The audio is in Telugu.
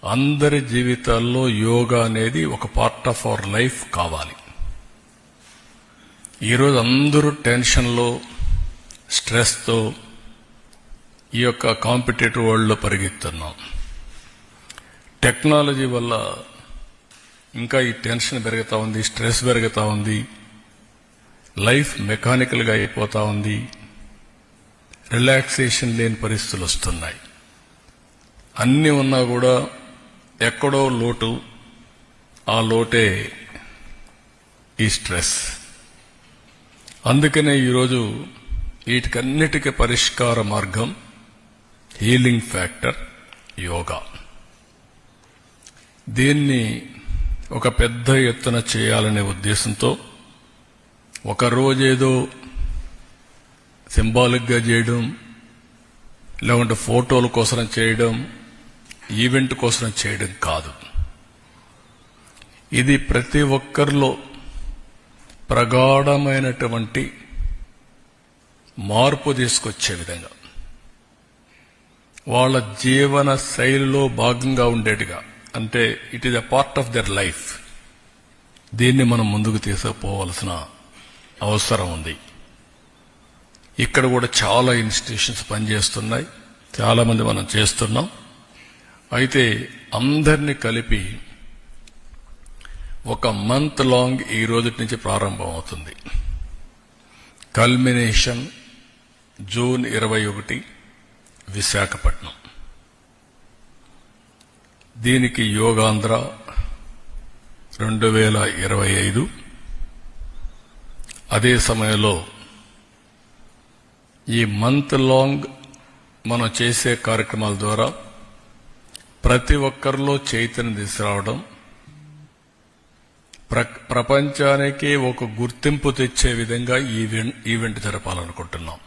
అందరి జీవితాల్లో యోగా అనేది ఒక పార్ట్ ఆఫ్ అవర్ లైఫ్ కావాలి. ఈరోజు అందరూ టెన్షన్లో, స్ట్రెస్తో ఈ యొక్క కాంపిటేటివ్ వరల్డ్లో పరిగెత్తున్నాం. టెక్నాలజీ వల్ల ఇంకా ఈ టెన్షన్ పెరుగుతూ ఉంది, స్ట్రెస్ పెరుగుతూ ఉంది, లైఫ్ మెకానికల్గా అయిపోతూ ఉంది, రిలాక్సేషన్ లేని పరిస్థితులు వస్తున్నాయి. అన్నీ ఉన్నా కూడా ఎక్కడో లోటు, ఆ లోటే ఈ స్ట్రెస్. అందుకనే ఈరోజు వీటికన్నిటికీ పరిష్కార మార్గం, హీలింగ్ ఫ్యాక్టర్ యోగా. దీన్ని ఒక పెద్ద ఎత్తున చేయాలనే ఉద్దేశంతో ఒక రోజేదో సింబాలిక్గా చేయడం, లేకుంటే ఫోటోల కోసం చేయడం, ఈవెంట్ కోసం చేయడం కాదు. ఇది ప్రతి ఒక్కరిలో ప్రగాఢమైనటువంటి మార్పు తీసుకొచ్చే విధంగా, వాళ్ళ జీవన శైలిలో భాగంగా ఉండేట్టుగా, అంటే it is a part of their life. దీన్ని మనం ముందుకు తీసుకుపోవాల్సిన అవసరం ఉంది. ఇక్కడ కూడా చాలా ఇన్స్టిట్యూషన్స్ పనిచేస్తున్నాయి, చాలా మంది మనం చేస్తున్నాం. అయితే అందరినీ కలిపి ఒక మంత్ లాంగ్ ఈ రోజు నుంచి ప్రారంభం అవుతుంది. Culmination June 21 Visakhapatnam. దీనికి యోగాంధ్ర 2025. అదే సమయంలో ఈ మంత్ లాంగ్ మనం చేసే కార్యక్రమాల ద్వారా ప్రతి ఒక్కరిలో చైతన్యం తీసుకురావడం, ప్రపంచానికి ఒక గుర్తింపు తెచ్చే విధంగా ఈవెంట్ జరపాలనుకుంటున్నాం.